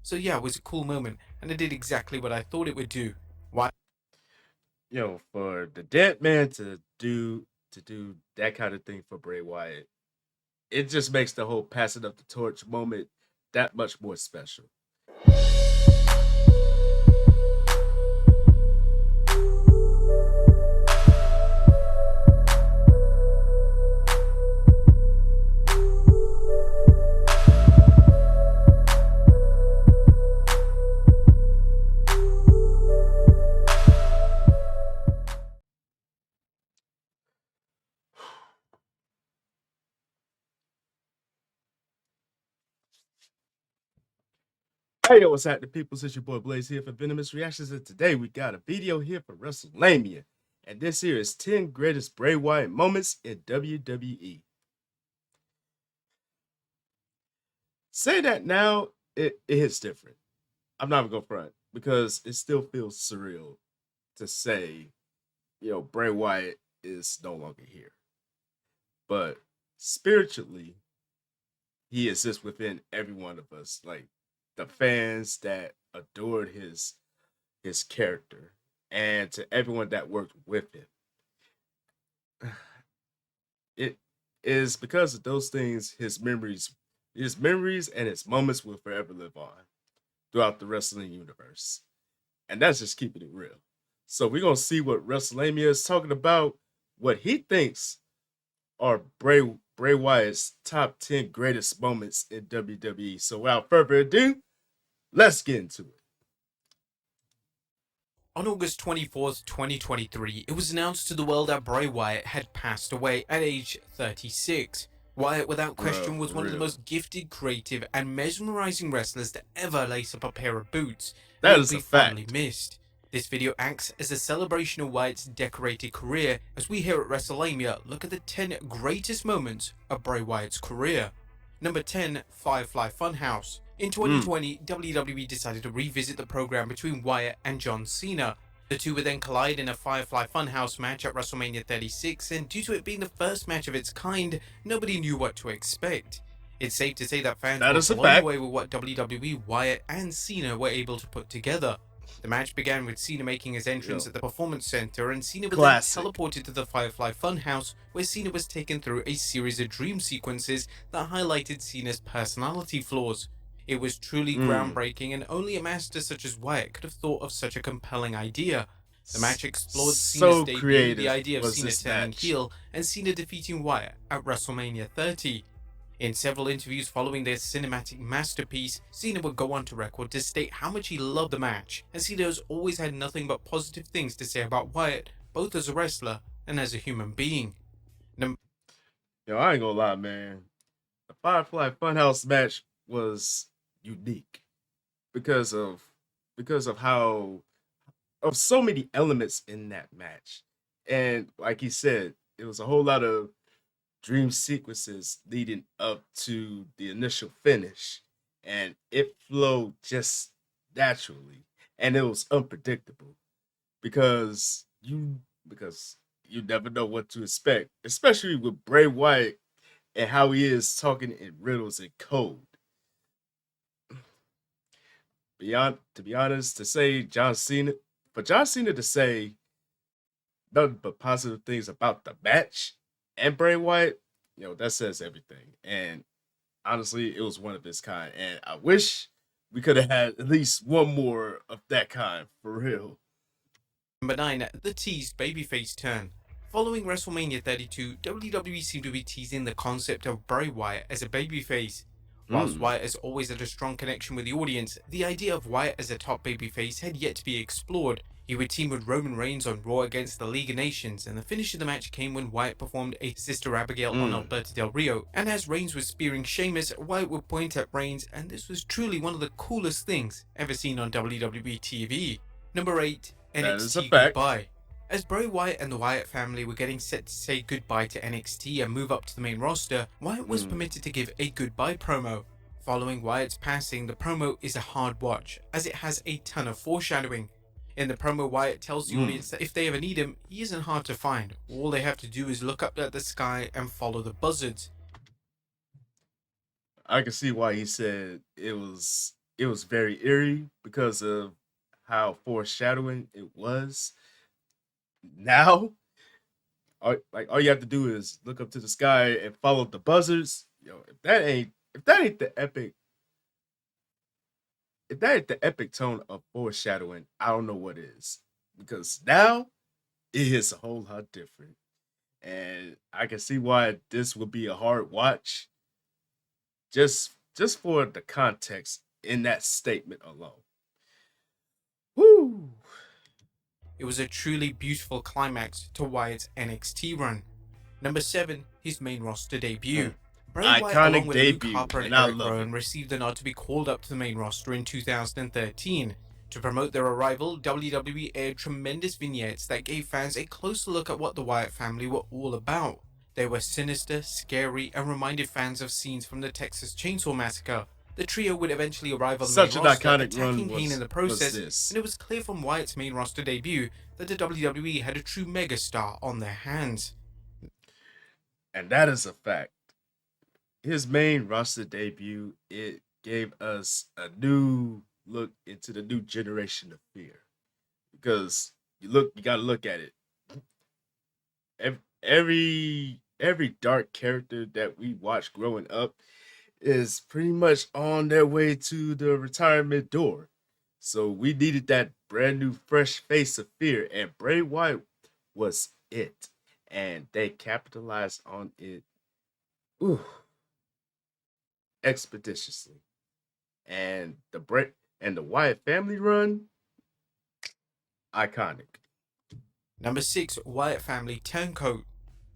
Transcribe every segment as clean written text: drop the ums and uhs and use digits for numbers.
So yeah, it was a cool moment, and it did exactly what I thought it would do. Why? For the dead man to do that kind of thing for Bray Wyatt, it just makes the whole passing of the torch moment that much more special. Hey, yo, what's happening, people? It's your boy Blaze here for Venomous Reactions, and today we got a video here for WrestleMania, and this here is 10 greatest Bray Wyatt moments in WWE. Say that now, it hits different. I'm not even gonna front because it still feels surreal to say, Bray Wyatt is no longer here, but spiritually, he exists within every one of us, like the fans that adored his character, and to everyone that worked with him. It is because of those things his memories and his moments will forever live on throughout the wrestling universe. And that's just keeping it real. So we're gonna see what WrestleMania is talking about, what he thinks are Bray Wyatt's top 10 greatest moments in WWE. So without further ado, let's get into it. On August 24th, 2023, it was announced to the world that Bray Wyatt had passed away at age 36. Wyatt, without Bro, question, was for one of the real. most gifted, creative, and mesmerizing wrestlers to ever lace up a pair of boots, and he That will is be a fondly fact. missed. This video acts as a celebration of Wyatt's decorated career as we here at WrestleMania look at the 10 greatest moments of Bray Wyatt's career. Number 10, Firefly Fun House. In Mm. 2020, WWE decided to revisit the program between Wyatt and John Cena. The two would then collide in a Firefly Fun House match at WrestleMania 36, and due to it being the first match of its kind, nobody knew what to expect. It's safe to say that fans That were is a blown fact. away with what WWE, Wyatt, and Cena were able to put together. The match began with Cena making his entrance Yo, at the Performance Center, and Cena was then classic. teleported to the Firefly Funhouse, where Cena was taken through a series of dream sequences that highlighted Cena's personality flaws. It was truly Mm. groundbreaking, and only a master such as Wyatt could have thought of such a compelling idea. The match explored Cena's So debut, the creative idea of was Cena this turning match. heel, and Cena defeating Wyatt at WrestleMania 30. In several interviews following their cinematic masterpiece, Cena would go on to record to state how much he loved the match, and Cena has always had nothing but positive things to say about Wyatt, both as a wrestler and as a human being. Number Yo, I ain't gonna lie, man. The Firefly Funhouse match was unique because of how of so many elements in that match. And like he said, it was a whole lot of dream sequences leading up to the initial finish. And it flowed just naturally. And it was unpredictable because you never know what to expect, especially with Bray Wyatt and how he is talking in riddles and code. Beyond to be honest, to say John Cena, for John Cena to say nothing but positive things about the match and Bray Wyatt, that says everything. And honestly, it was one of its kind. And I wish we could have had at least one more of that kind for real. 9, the teased Babyface Turn. Following WrestleMania 32, WWE seemed to be teasing the concept of Bray Wyatt as a babyface. Whilst Mm, Wyatt has always had a strong connection with the audience, the idea of Wyatt as a top babyface had yet to be explored. He would team with Roman Reigns on Raw against the League of Nations, and the finish of the match came when Wyatt performed a Sister Abigail on mm. Alberto Del Rio, and as Reigns was spearing Sheamus, Wyatt would point at Reigns, and this was truly one of the coolest things ever seen on WWE TV. Number 8, That is a NXT fact. Goodbye. As Bray Wyatt and the Wyatt family were getting set to say goodbye to NXT and move up to the main roster, Wyatt was Mm, permitted to give a goodbye promo. Following Wyatt's passing, the promo is a hard watch, as it has a ton of foreshadowing. In the promo, Wyatt tells the mm. audience that if they ever need him, he isn't hard to find. All they have to do is look up at the sky and follow the buzzards. I can see why he said it was very eerie because of how foreshadowing it was. Now, all you have to do is look up to the sky and follow the buzzards. If that ain't the epic if that ain't the epic tone of foreshadowing, I don't know what is. Because now it is a whole lot different. And I can see why this would be a hard watch just for the context in that statement alone. Woo! It was a truly beautiful climax to Wyatt's NXT run. Number 7, his main roster debut. Bray Wyatt, along Iconic with Luke debut, Harper and and I Eric love Rowan, it. received the nod to be called up to the main roster in 2013. To promote their arrival, WWE aired tremendous vignettes that gave fans a closer look at what the Wyatt family were all about. They were sinister, scary, and reminded fans of scenes from the Texas Chainsaw Massacre. The trio would eventually arrive on the main Such an roster, iconic run attacking Kane in the was process, this. and it was clear from Wyatt's main roster debut that the WWE had a true megastar on their hands. And that is a fact. His main roster debut, it gave us a new look into the new generation of fear. Because you gotta look at it. Every dark character that we watched growing up is pretty much on their way to the retirement door. So we needed that brand new fresh face of fear, and Bray Wyatt was it. And they capitalized on it, ooh, expeditiously. And the Wyatt family run, iconic. Number 6, Wyatt Family Turncoat.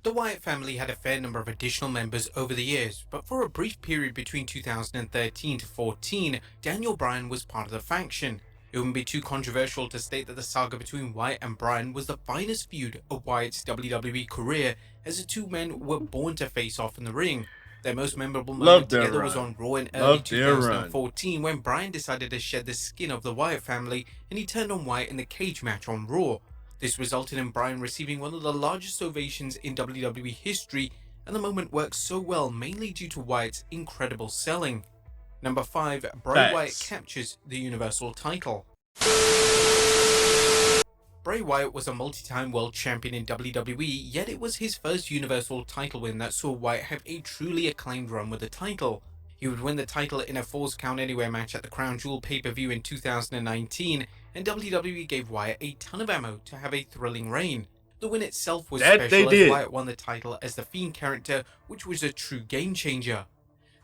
The Wyatt family had a fair number of additional members over the years, but for a brief period between 2013 to 14, Daniel Bryan was part of the faction. It wouldn't be too controversial to state that the saga between Wyatt and Bryan was the finest feud of Wyatt's WWE career, as the two men were born to face off in the ring. Their most memorable moment Love their together was run. on Raw in early Love their run. 2014 when Bryan decided to shed the skin of the Wyatt family and he turned on Wyatt in the cage match on Raw. This resulted in Bryan receiving one of the largest ovations in WWE history, and the moment worked so well mainly due to Wyatt's incredible selling. Number 5, Bray Wyatt Facts. captures the Universal title. Bray Wyatt was a multi-time world champion in WWE, yet it was his first Universal title win that saw Wyatt have a truly acclaimed run with the title. He would win the title in a Falls Count Anywhere match at the Crown Jewel pay-per-view in 2019, and WWE gave Wyatt a ton of ammo to have a thrilling reign. The win itself was That they special as did. Wyatt won the title as the Fiend character, which was a true game changer.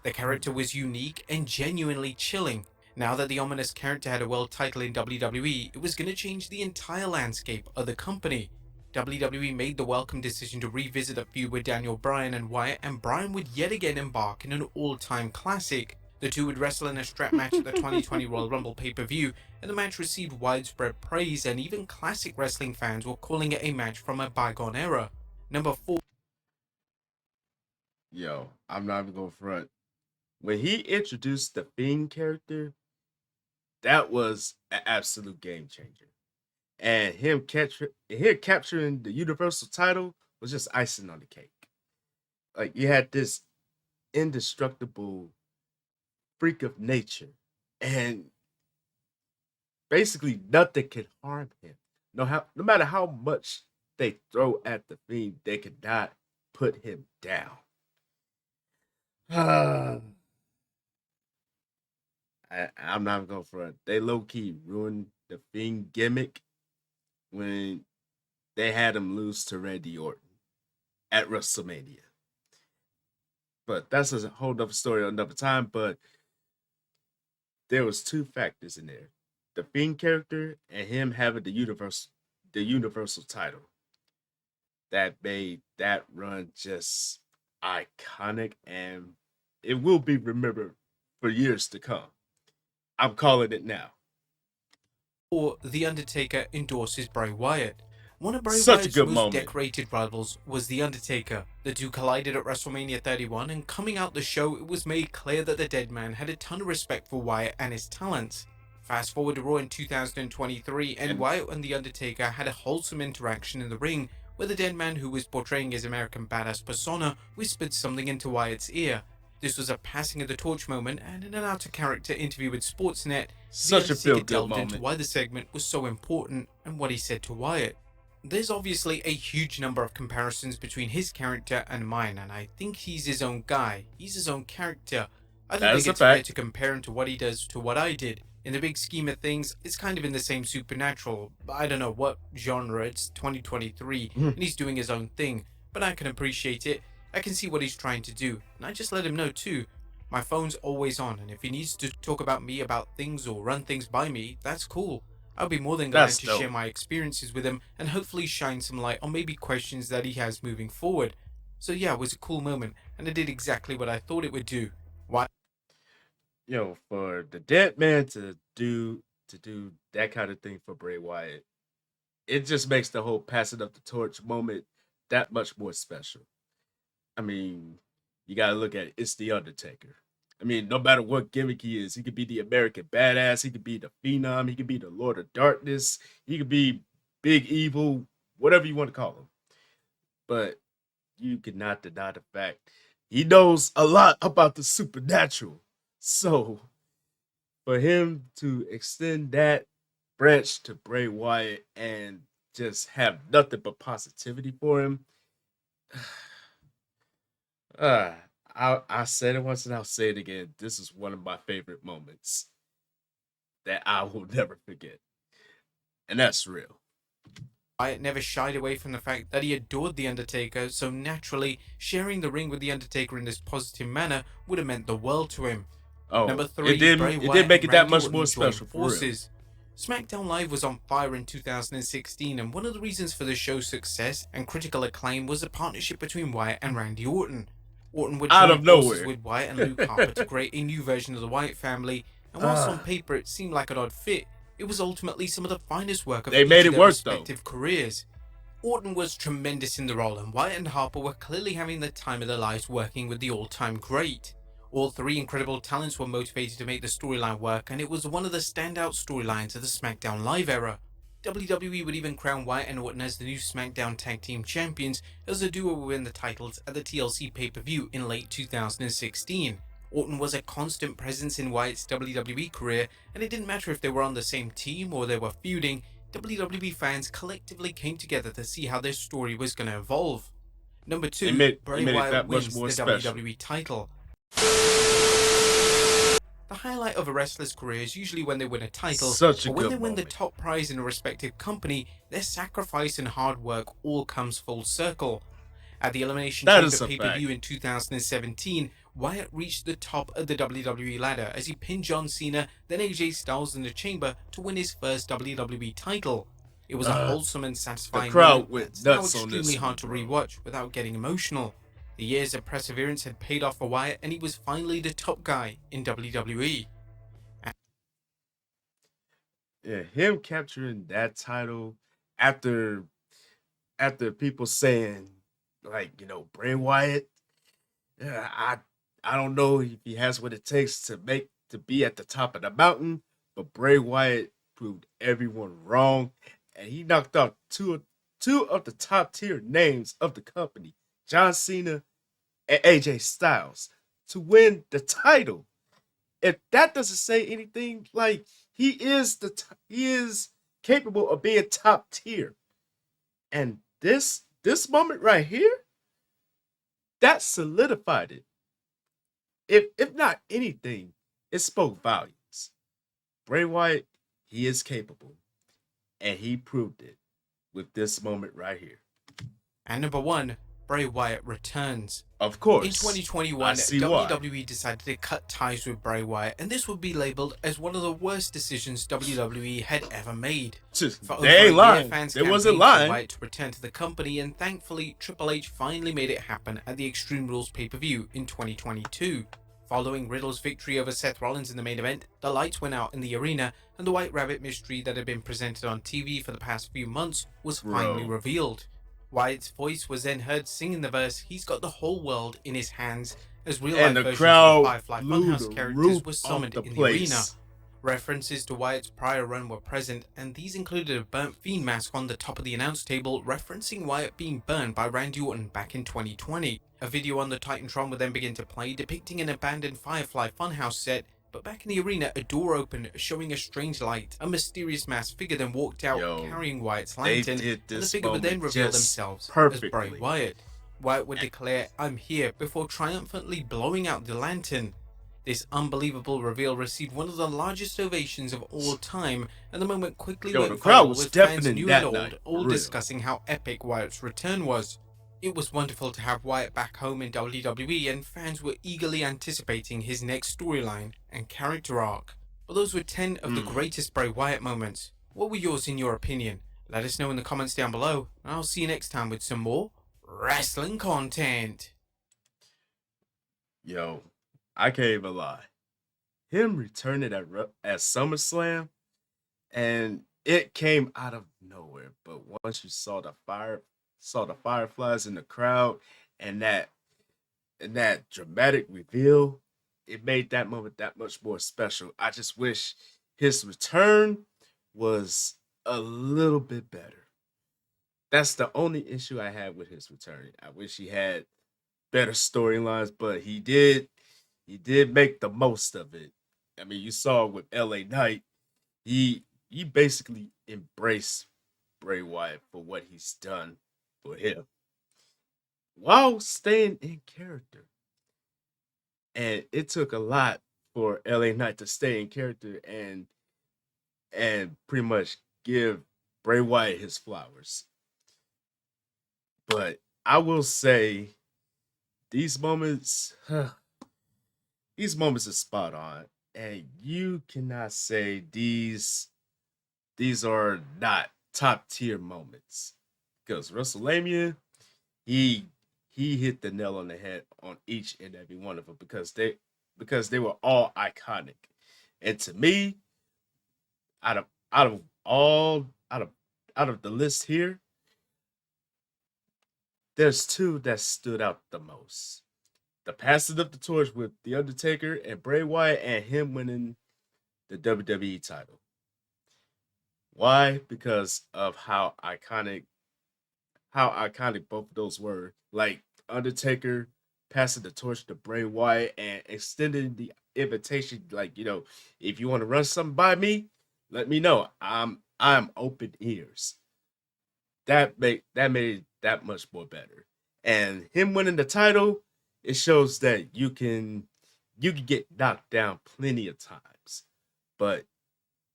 The character was unique and genuinely chilling. Now that the ominous character had a world title in WWE, it was going to change the entire landscape of the company. WWE made the welcome decision to revisit a feud with Daniel Bryan and Wyatt, and Bryan would yet again embark in an all-time classic. The two would wrestle in a strap match at the 2020 Royal Rumble pay-per-view, and the match received widespread praise, and even classic wrestling fans were calling it a match from a bygone era. Number 4. Yo, I'm not even gonna front. When he introduced the Fiend character, that was an absolute game changer. And him capturing the Universal title was just icing on the cake. Like you had this indestructible freak of nature, and basically nothing can harm him. No matter how much they throw at the Fiend, they could not put him down. I'm not gonna front. They low key ruined the Fiend gimmick when they had him lose to Randy Orton at WrestleMania. But that's a whole nother story another time. But there was two factors in there: the Fiend character and him having the Universal title. That made that run just iconic, and it will be remembered for years to come. I'm calling it now. Or The Undertaker endorses Bray Wyatt. One of Bray Such a Wyatt's good most moment. decorated rivals was The Undertaker. The two collided at WrestleMania 31, and coming out the show, it was made clear that the dead man had a ton of respect for Wyatt and his talents. Fast forward to Raw in 2023, and And Wyatt and The Undertaker had a wholesome interaction in the ring, where the dead man, who was portraying his American badass persona, whispered something into Wyatt's ear. This was a passing of the torch moment, and in an out-of-character interview with Sportsnet, The Such a Undertaker feel-good delved into moment. why the segment was so important and what he said to Wyatt. There's obviously a huge number of comparisons between his character and mine, and I think he's his own guy. He's his own character. I don't That think is a it's fair fact. to compare him to what he does to what I did. In the big scheme of things, it's kind of in the same supernatural. I don't know what genre, it's 2023, Mhm. and he's doing his own thing, but I can appreciate it. I can see what he's trying to do, and I just let him know too. My phone's always on, and if he needs to talk about me about things or run things by me, that's cool. I'll be more than glad That's to share dope. my experiences with him and hopefully shine some light on maybe questions that he has moving forward. So yeah, it was a cool moment, and it did exactly what I thought it would do. Why? For the dead man to do that kind of thing for Bray Wyatt, it just makes the whole passing of the torch moment that much more special. I mean, you gotta look at it. It's the Undertaker. I mean, no matter what gimmick he is, he could be the American Badass, he could be the Phenom, he could be the Lord of Darkness, he could be Big Evil, whatever you want to call him. But you cannot deny the fact he knows a lot about the supernatural. So for him to extend that branch to Bray Wyatt and just have nothing but positivity for him, uh, I said it once and I'll say it again. This is one of my favorite moments that I will never forget, and that's real. Wyatt never shied away from the fact that he adored The Undertaker, so naturally, sharing the ring with The Undertaker in this positive manner would have meant the world to him. Number Oh, it 3, did Bray it did Wyatt make and it that Randy much more Orton joined special for real. forces. SmackDown Live was on fire in 2016, and one of the reasons for the show's success and critical acclaim was the partnership between Wyatt and Randy Orton. Orton would Out join of forces nowhere. with Wyatt and Luke Harper to create a new version of the Wyatt family, and whilst on Ah, paper it seemed like an odd fit, it was ultimately some of the finest work of they each made of it their work though. respective careers. Orton was tremendous in the role, and Wyatt and Harper were clearly having the time of their lives working with the all-time great. All three incredible talents were motivated to make the storyline work, and it was one of the standout storylines of the SmackDown Live era. WWE would even crown Wyatt and Orton as the new SmackDown Tag Team Champions, as the duo would win the titles at the TLC pay-per-view in late 2016. Orton was a constant presence in Wyatt's WWE career, and it didn't matter if they were on the same team or they were feuding, WWE fans collectively came together to see how their story was going to evolve. Number It 2, made it Bray made it Wyatt that much wins more the special. WWE title. The highlight of a wrestler's career is usually when they win a title, Such a but when they good win the moment. top prize in a respective company, their sacrifice and hard work all comes full circle. At the Elimination That Chamber is a pay-per-view fact. in 2017, Wyatt reached the top of the WWE ladder as he pinned John Cena, then AJ Styles in the Chamber to win his first WWE title. It was a Uh, wholesome and the satisfying crowd moment went that's now nuts on extremely this hard one, to bro. rewatch without getting emotional. The years of perseverance had paid off for Wyatt, and he was finally the top guy in WWE. Yeah, him capturing that title after people saying like, Bray Wyatt, yeah, I don't know if he has what it takes to be at the top of the mountain, but Bray Wyatt proved everyone wrong, and he knocked out two of the top tier names of the company, John Cena and AJ Styles, to win the title. If that doesn't say anything, like he is capable of being top tier, and this moment right here that solidified it. If not anything, it spoke volumes. Bray Wyatt, he is capable, and he proved it with this moment right here. And number 1, Bray Wyatt returns. Of In course, I 2021, see why. WWE decided to cut ties with Bray Wyatt, and this would be labeled as one of the worst decisions WWE had ever made. For over They a ain't year, lying. fans They wasn't campaigned for lying. Wyatt to return to the company, and thankfully, Triple H finally made it happen at the Extreme Rules pay-per-view in 2022. Following Riddle's victory over Seth Rollins in the main event, the lights went out in the arena, and the White Rabbit mystery that had been presented on TV for the past few months was finally Bro. revealed. Wyatt's voice was then heard singing the verse, "He's got the whole world in his hands," as And real-life the versions of the crowd Firefly Fun blew House the characters roof were off summoned the in the arena. place. References to Wyatt's prior run were present, and these included a burnt Fiend mask on the top of the announce table referencing Wyatt being burned by Randy Orton back in 2020. A video on the Titantron would then begin to play depicting an abandoned Firefly Fun House set, but back in the arena a door opened showing a strange light. A mysterious masked figure then walked out Yo, carrying Wyatt's they lantern, did and the this figure would then moment reveal just themselves as Bray perfectly. Wyatt. Wyatt would declare, "I'm here," before triumphantly blowing out the lantern. This unbelievable reveal received one of the largest ovations of all time, and the moment quickly Yo, went the crowd viral was with fans deafening new that and night, old, all for real. discussing how epic Wyatt's return was. It was wonderful to have Wyatt back home in WWE, and fans were eagerly anticipating his next storyline and character arc. But those were 10 of the greatest Bray Wyatt moments. What were yours in your opinion? Let us know in the comments down below, and I'll see you next time with some more wrestling content. Yo, I can't even lie. Him returning at SummerSlam, and it came out of nowhere. But once you saw the fireflies in the crowd, and that dramatic reveal, it made that moment that much more special. I just wish his return was a little bit better. That's the only issue I had with his return. I wish he had better storylines, but he did make the most of it. I mean, you saw with LA Knight, he basically embraced Bray Wyatt for what he's done for him while staying in character. And it took a lot for LA Knight to stay in character and pretty much give Bray Wyatt his flowers. But I will say these moments these moments are spot on. And you cannot say these are not top tier moments. Because WrestleMania, he he hit the nail on the head on each and every one of them because they were all iconic. And to me, out of out of all out of the list here, there's two that stood out the most. The passing of the torch with The Undertaker and Bray Wyatt and him winning the WWE title. Why? Because of how iconic both of those were. Like Undertaker passing the torch to Bray Wyatt and extending the invitation, like, if you want to run something by me, let me know. I'm open ears. That made it that much more better. And him winning the title, it shows that you can get knocked down plenty of times. But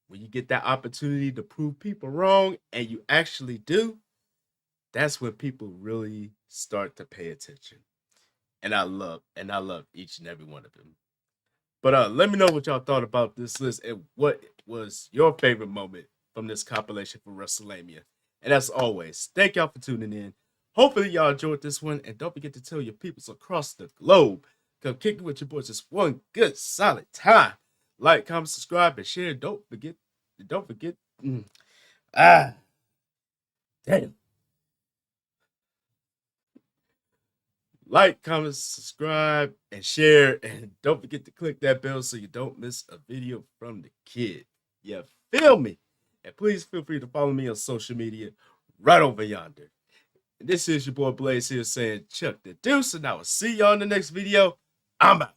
when you get that opportunity to prove people wrong and you actually do, that's when people really start to pay attention. And I love each and every one of them. But let me know what y'all thought about this list and what was your favorite moment from this compilation for WrestleMania. And as always, thank y'all for tuning in. Hopefully y'all enjoyed this one, and don't forget to tell your peoples across the globe. Come kick it with your boys just one good solid time. Like, comment, subscribe, and share. Don't forget. Ah, damn. Like, comment, subscribe, and share. And don't forget to click that bell so you don't miss a video from the kid. You feel me? And please feel free to follow me on social media right over yonder. And this is your boy Blaze here saying Chuck the Deuce, and I will see y'all in the next video. I'm out.